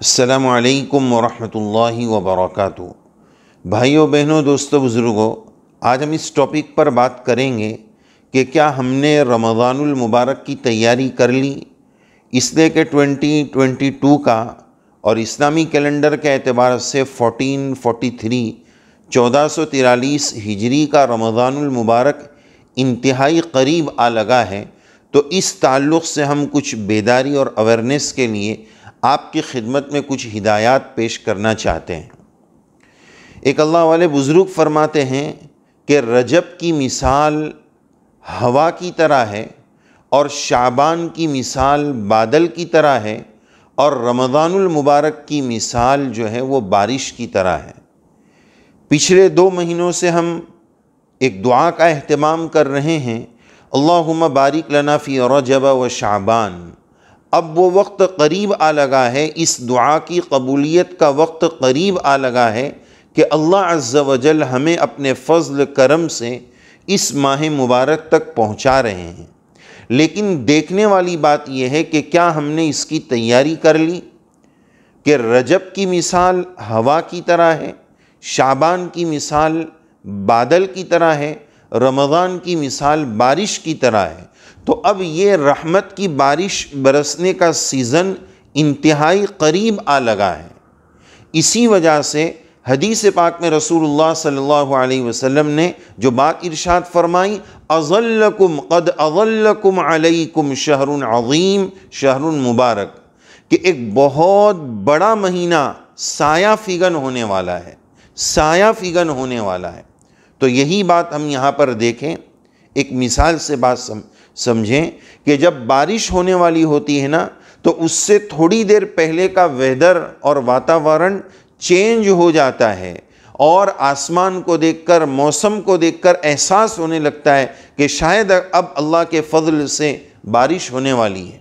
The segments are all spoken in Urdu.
السلام علیکم ورحمۃ اللہ وبرکاتہ۔ بھائیوں بہنوں، دوستوں، بزرگوں، آج ہم اس ٹاپک پر بات کریں گے کہ کیا ہم نے رمضان المبارک کی تیاری کر لی، اس لیے کہ 2022 کا اور اسلامی کیلنڈر کے اعتبار سے 1443 ہجری کا رمضان المبارک انتہائی قریب آ لگا ہے۔ تو اس تعلق سے ہم کچھ بیداری اور اویرنیس کے لیے آپ کی خدمت میں کچھ ہدایات پیش کرنا چاہتے ہیں۔ ایک اللہ والے بزرگ فرماتے ہیں کہ رجب کی مثال ہوا کی طرح ہے، اور شعبان کی مثال بادل کی طرح ہے، اور رمضان المبارک کی مثال جو ہے وہ بارش کی طرح ہے۔ پچھلے 2 مہینوں سے ہم ایک دعا کا اہتمام کر رہے ہیں، اللہم بارک لنا فی رجب و شعبان۔ اب وہ وقت قریب آ لگا ہے، اس دعا کی قبولیت کا وقت قریب آ لگا ہے کہ اللہ عز و جل ہمیں اپنے فضل کرم سے اس ماہ مبارک تک پہنچا رہے ہیں۔ لیکن دیکھنے والی بات یہ ہے کہ کیا ہم نے اس کی تیاری کر لی کہ رجب کی مثال ہوا کی طرح ہے، شعبان کی مثال بادل کی طرح ہے، رمضان کی مثال بارش کی طرح ہے۔ تو اب یہ رحمت کی بارش برسنے کا سیزن انتہائی قریب آ لگا ہے۔ اسی وجہ سے حدیث پاک میں رسول اللہ صلی اللہ علیہ وسلم نے جو بات ارشاد فرمائی، قد اظلکم علیکم شہر عظیم شہر مبارک، کہ ایک بہت بڑا مہینہ سایہ فگن ہونے والا ہے، سایہ فگن ہونے والا ہے۔ تو یہی بات ہم یہاں پر دیکھیں، ایک مثال سے بات سمجھیں کہ جب بارش ہونے والی ہوتی ہے نا، تو اس سے تھوڑی دیر پہلے کا ویدر اور واتاورن چینج ہو جاتا ہے، اور آسمان کو دیکھ کر، موسم کو دیکھ کر احساس ہونے لگتا ہے کہ شاید اب اللہ کے فضل سے بارش ہونے والی ہے۔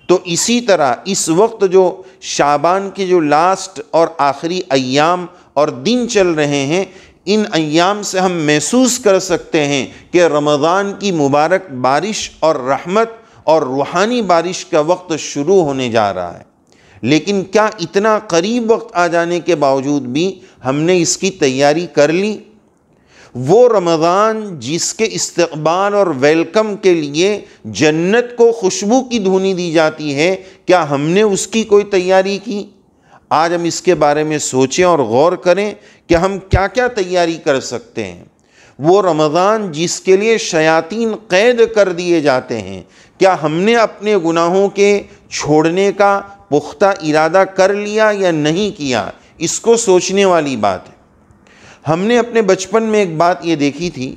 تو اسی طرح اس وقت جو شعبان کے جو لاسٹ اور آخری ایام اور دن چل رہے ہیں، ان ایام سے ہم محسوس کر سکتے ہیں کہ رمضان کی مبارک بارش اور رحمت اور روحانی بارش کا وقت شروع ہونے جا رہا ہے۔ لیکن کیا اتنا قریب وقت آ جانے کے باوجود بھی ہم نے اس کی تیاری کر لی؟ وہ رمضان جس کے استقبال اور ویلکم کے لیے جنت کو خوشبو کی دھونی دی جاتی ہے، کیا ہم نے اس کی کوئی تیاری کی؟ آج ہم اس کے بارے میں سوچیں اور غور کریں کہ ہم کیا کیا تیاری کر سکتے ہیں۔ وہ رمضان جس کے لیے شیاطین قید کر دیے جاتے ہیں، کیا ہم نے اپنے گناہوں کے چھوڑنے کا پختہ ارادہ کر لیا یا نہیں کیا؟ اس کو سوچنے والی بات ہے۔ ہم نے اپنے بچپن میں ایک بات یہ دیکھی تھی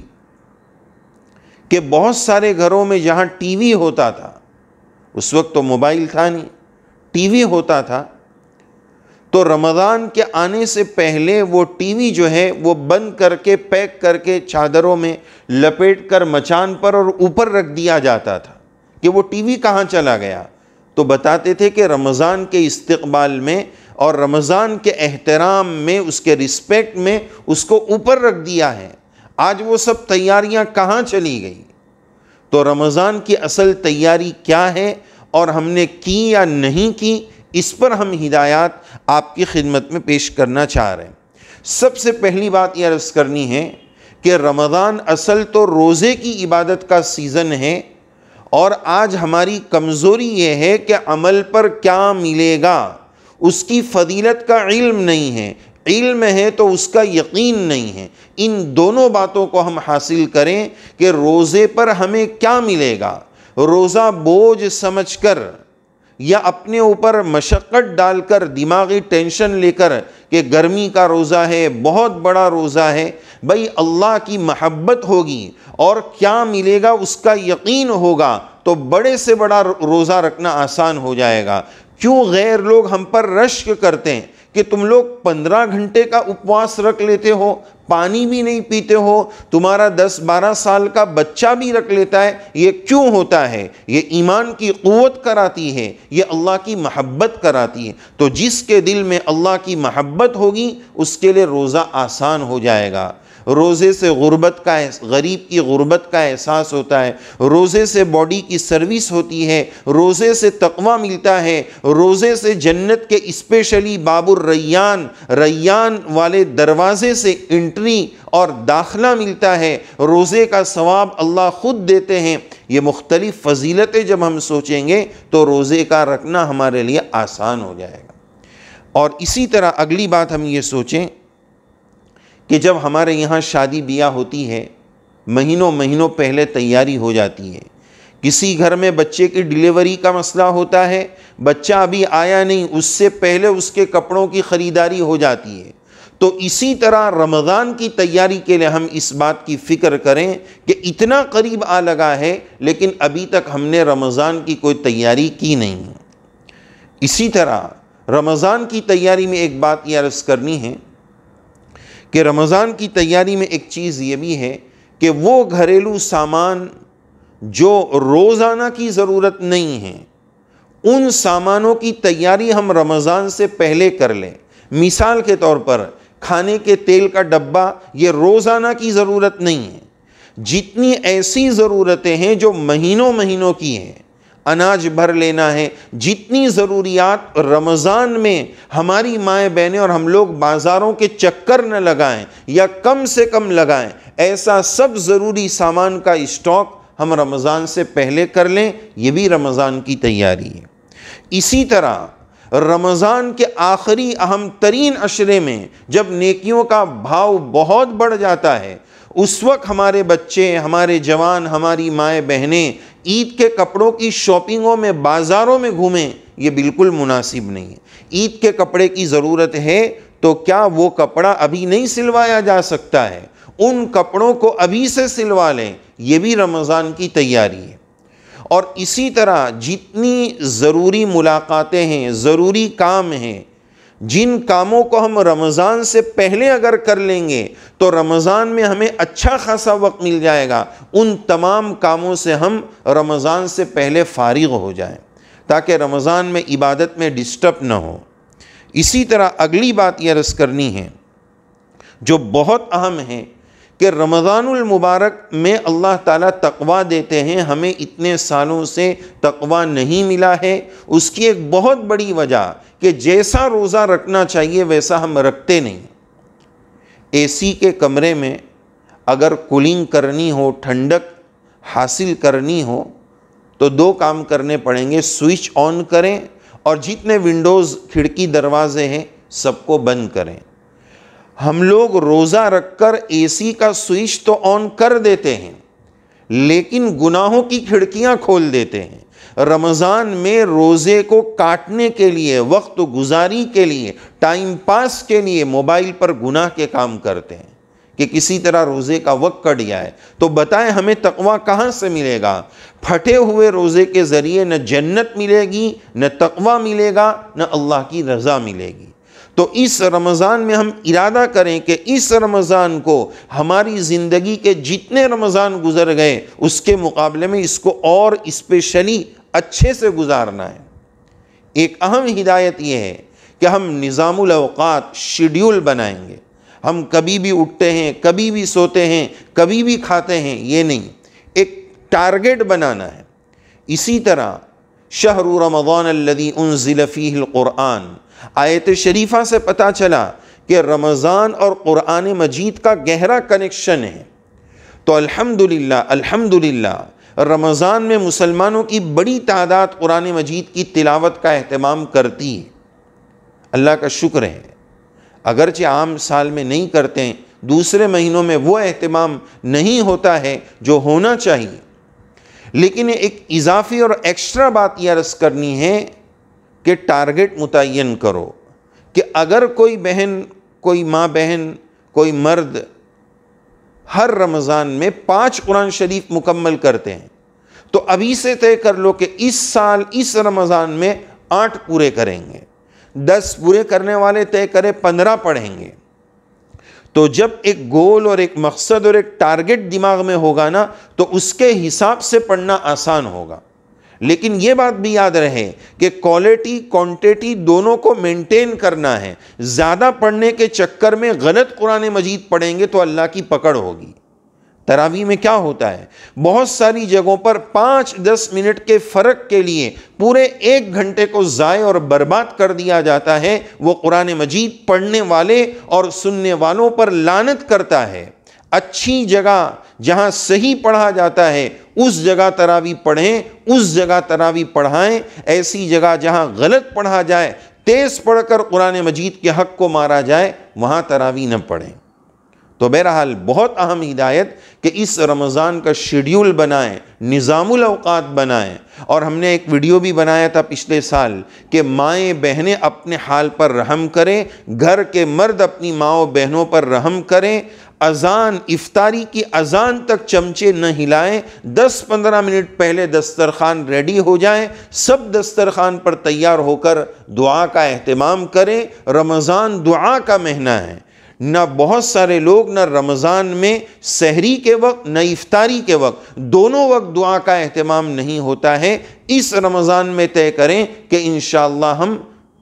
کہ بہت سارے گھروں میں جہاں ٹی وی ہوتا تھا، اس وقت تو موبائل تھا نہیں، ٹی وی ہوتا تھا، تو رمضان کے آنے سے پہلے وہ ٹی وی جو ہے وہ بند کر کے، پیک کر کے، چادروں میں لپیٹ کر مچان پر اور اوپر رکھ دیا جاتا تھا کہ وہ ٹی وی کہاں چلا گیا۔ تو بتاتے تھے کہ رمضان کے استقبال میں اور رمضان کے احترام میں، اس کے رسپیکٹ میں اس کو اوپر رکھ دیا ہے۔ آج وہ سب تیاریاں کہاں چلی گئی؟ تو رمضان کی اصل تیاری کیا ہے اور ہم نے کی یا نہیں کی، اس پر ہم ہدایات آپ کی خدمت میں پیش کرنا چاہ رہے ہیں۔ سب سے پہلی بات یہ عرض کرنی ہے کہ رمضان اصل تو روزے کی عبادت کا سیزن ہے، اور آج ہماری کمزوری یہ ہے کہ عمل پر کیا ملے گا اس کی فضیلت کا علم نہیں ہے، علم ہے تو اس کا یقین نہیں ہے۔ ان دونوں باتوں کو ہم حاصل کریں کہ روزے پر ہمیں کیا ملے گا۔ روزہ بوجھ سمجھ کر یا اپنے اوپر مشقت ڈال کر، دماغی ٹینشن لے کر کہ گرمی کا روزہ ہے، بہت بڑا روزہ ہے، بھئی اللہ کی محبت ہوگی اور کیا ملے گا اس کا یقین ہوگا تو بڑے سے بڑا روزہ رکھنا آسان ہو جائے گا۔ کیوں غیر لوگ ہم پر رشک کرتے ہیں کہ تم لوگ 15 گھنٹے کا اپواس رکھ لیتے ہو، پانی بھی نہیں پیتے ہو، تمہارا 10-12 سال کا بچہ بھی رکھ لیتا ہے، یہ کیوں ہوتا ہے؟ یہ ایمان کی قوت کراتی ہے، یہ اللہ کی محبت کراتی ہے۔ تو جس کے دل میں اللہ کی محبت ہوگی اس کے لیے روزہ آسان ہو جائے گا۔ روزے سے غریب کی غربت کا احساس ہوتا ہے، روزے سے باڈی کی سروس ہوتی ہے، روزے سے تقویٰ ملتا ہے، روزے سے جنت کے اسپیشلی باب الریان، ریان والے دروازے سے انٹری اور داخلہ ملتا ہے، روزے کا ثواب اللہ خود دیتے ہیں۔ یہ مختلف فضیلتیں جب ہم سوچیں گے تو روزے کا رکھنا ہمارے لیے آسان ہو جائے گا۔ اور اسی طرح اگلی بات ہم یہ سوچیں کہ جب ہمارے یہاں شادی بیاہ ہوتی ہے، مہینوں پہلے تیاری ہو جاتی ہے، کسی گھر میں بچے کی ڈیلیوری کا مسئلہ ہوتا ہے، بچہ ابھی آیا نہیں، اس سے پہلے اس کے کپڑوں کی خریداری ہو جاتی ہے، تو اسی طرح رمضان کی تیاری کے لیے ہم اس بات کی فکر کریں کہ اتنا قریب آ لگا ہے لیکن ابھی تک ہم نے رمضان کی کوئی تیاری کی نہیں۔ اسی طرح رمضان کی تیاری میں ایک بات یہ عرض کرنی ہے کہ رمضان کی تیاری میں ایک چیز یہ بھی ہے کہ وہ گھریلو سامان جو روزانہ کی ضرورت نہیں ہے، ان سامانوں کی تیاری ہم رمضان سے پہلے کر لیں۔ مثال کے طور پر کھانے کے تیل کا ڈبہ، یہ روزانہ کی ضرورت نہیں ہے۔ جتنی ایسی ضرورتیں ہیں جو مہینوں کی ہیں، اناج بھر لینا ہے، جتنی ضروریات رمضان میں ہماری مائیں بہنیں اور ہم لوگ بازاروں کے چکر نہ لگائیں یا کم سے کم لگائیں، ایسا سب ضروری سامان کا اسٹاک ہم رمضان سے پہلے کر لیں، یہ بھی رمضان کی تیاری ہے۔ اسی طرح رمضان کے آخری اہم ترین عشرے میں جب نیکیوں کا بھاؤ بہت بڑھ جاتا ہے، اس وقت ہمارے بچے، ہمارے جوان، ہماری مائیں بہنیں عید کے کپڑوں کی شاپنگوں میں بازاروں میں گھومیں، یہ بالکل مناسب نہیں ہے۔ عید کے کپڑے کی ضرورت ہے تو کیا وہ کپڑا ابھی نہیں سلوایا جا سکتا ہے؟ ان کپڑوں کو ابھی سے سلوا لیں، یہ بھی رمضان کی تیاری ہے۔ اور اسی طرح جتنی ضروری ملاقاتیں ہیں، ضروری کام ہیں، جن کاموں کو ہم رمضان سے پہلے اگر کر لیں گے تو رمضان میں ہمیں اچھا خاصا وقت مل جائے گا، ان تمام کاموں سے ہم رمضان سے پہلے فارغ ہو جائیں تاکہ رمضان میں عبادت میں ڈسٹرب نہ ہو۔ اسی طرح اگلی بات یہ عرض کرنی ہے جو بہت اہم ہے کہ رمضان المبارک میں اللہ تعالیٰ تقویٰ دیتے ہیں، ہمیں اتنے سالوں سے تقویٰ نہیں ملا ہے۔ اس کی ایک بہت بڑی وجہ کہ جیسا روزہ رکھنا چاہیے ویسا ہم رکھتے نہیں۔ اے سی کے کمرے میں اگر کولنگ کرنی ہو، ٹھنڈک حاصل کرنی ہو تو دو کام کرنے پڑیں گے، سوئچ آن کریں اور جتنے ونڈوز، کھڑکی، دروازے ہیں سب کو بند کریں۔ ہم لوگ روزہ رکھ کر اے سی کا سوئچ تو آن کر دیتے ہیں لیکن گناہوں کی کھڑکیاں کھول دیتے ہیں۔ رمضان میں روزے کو کاٹنے کے لیے، وقت گزاری کے لیے، ٹائم پاس کے لیے موبائل پر گناہ کے کام کرتے ہیں کہ کسی طرح روزے کا وقت کٹ جائے۔ تو بتائیں ہمیں تقویٰ کہاں سے ملے گا؟ پھٹے ہوئے روزے کے ذریعے نہ جنت ملے گی، نہ تقویٰ ملے گا، نہ اللہ کی رضا ملے گی۔ تو اس رمضان میں ہم ارادہ کریں کہ اس رمضان کو ہماری زندگی کے جتنے رمضان گزر گئے اس کے مقابلے میں اس کو اور اسپیشلی اچھے سے گزارنا ہے۔ ایک اہم ہدایت یہ ہے کہ ہم نظام الاوقات، شیڈیول بنائیں گے۔ ہم کبھی بھی اٹھتے ہیں، کبھی بھی سوتے ہیں، کبھی بھی کھاتے ہیں، یہ نہیں، ایک ٹارگٹ بنانا ہے۔ اسی طرح شہر رمضان الذی انزل فیہ القرآن، آیت شریفہ سے پتہ چلا کہ رمضان اور قرآن مجید کا گہرا کنیکشن ہے۔ تو الحمدللہ رمضان میں مسلمانوں کی بڑی تعداد قرآن مجید کی تلاوت کا اہتمام کرتی ہے، اللہ کا شکر ہے۔ اگرچہ عام سال میں نہیں کرتے ہیں، دوسرے مہینوں میں وہ اہتمام نہیں ہوتا ہے جو ہونا چاہیے، لیکن ایک اضافی اور ایکسٹرا بات یہ عرض کرنی ہے کہ ٹارگٹ متعین کرو کہ اگر کوئی بہن، کوئی ماں بہن، کوئی مرد ہر رمضان میں 5 قرآن شریف مکمل کرتے ہیں تو ابھی سے طے کر لو کہ اس سال اس رمضان میں 8 پورے کریں گے۔ 10 پورے کرنے والے طے کرے 15 پڑھیں گے۔ تو جب ایک گول اور ایک مقصد اور ایک ٹارگٹ دماغ میں ہوگا نا تو اس کے حساب سے پڑھنا آسان ہوگا۔ لیکن یہ بات بھی یاد رہے کہ کوالٹی کوانٹیٹی دونوں کو مینٹین کرنا ہے۔ زیادہ پڑھنے کے چکر میں غلط قرآن مجید پڑھیں گے تو اللہ کی پکڑ ہوگی۔ تراویح میں کیا ہوتا ہے، بہت ساری جگہوں پر 5-10 منٹ کے فرق کے لیے پورے 1 گھنٹے کو ضائع اور برباد کر دیا جاتا ہے۔ وہ قرآن مجید پڑھنے والے اور سننے والوں پر لعنت کرتا ہے۔ اچھی جگہ جہاں صحیح پڑھا جاتا ہے اس جگہ تراویح پڑھیں، اس جگہ تراویح پڑھائیں۔ ایسی جگہ جہاں غلط پڑھا جائے، تیز پڑھ کر قرآن مجید کے حق کو مارا جائے، وہاں تراویح نہ پڑھیں۔ تو بہرحال بہت اہم ہدایت کہ اس رمضان کا شیڈیول بنائیں، نظام الاوقات بنائیں۔ اور ہم نے ایک ویڈیو بھی بنایا تھا پچھلے سال کہ مائیں بہنیں اپنے حال پر رحم کریں، گھر کے مرد اپنی ماؤں بہنوں پر رحم کریں۔ اذان، افطاری کی اذان تک چمچے نہ ہلائیں، 10-15 منٹ پہلے دسترخوان ریڈی ہو جائیں، سب دسترخوان پر تیار ہو کر دعا کا اہتمام کریں۔ رمضان دعا کا مہینہ ہے۔ نہ بہت سارے لوگ نہ رمضان میں سحری کے وقت نہ افطاری کے وقت، دونوں وقت دعا کا اہتمام نہیں ہوتا ہے۔ اس رمضان میں طے کریں کہ انشاءاللہ ہم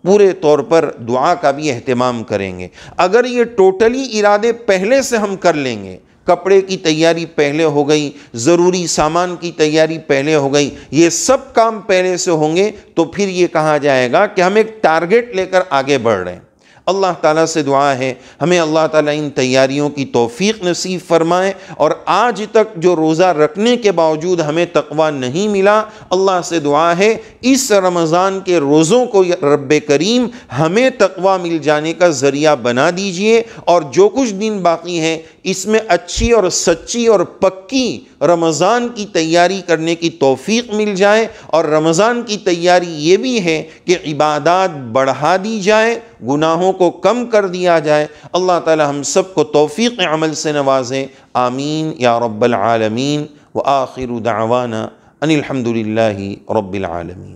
پورے طور پر دعا کا بھی اہتمام کریں گے۔ اگر یہ ٹوٹلی ارادے پہلے سے ہم کر لیں گے، کپڑے کی تیاری پہلے ہو گئی، ضروری سامان کی تیاری پہلے ہو گئی، یہ سب کام پہلے سے ہوں گے، تو پھر یہ کہا جائے گا کہ ہم ایک ٹارگٹ لے کر آگے بڑھ رہے ہیں۔ اللہ تعالیٰ سے دعا ہے ہمیں اللہ تعالیٰ ان تیاریوں کی توفیق نصیب فرمائے، اور آج تک جو روزہ رکھنے کے باوجود ہمیں تقویٰ نہیں ملا، اللہ سے دعا ہے اس رمضان کے روزوں کو رب کریم ہمیں تقویٰ مل جانے کا ذریعہ بنا دیجئے، اور جو کچھ دن باقی ہے اس میں اچھی اور سچی اور پکی رمضان کی تیاری کرنے کی توفیق مل جائے۔ اور رمضان کی تیاری یہ بھی ہے کہ عبادات بڑھا دی جائے، گناہوں کو کم کر دیا جائے۔ اللہ تعالی ہم سب کو توفیق عمل سے نوازے، آمین یا رب العالمین۔ وآخر دعوانا ان الحمد للہ رب العالمین۔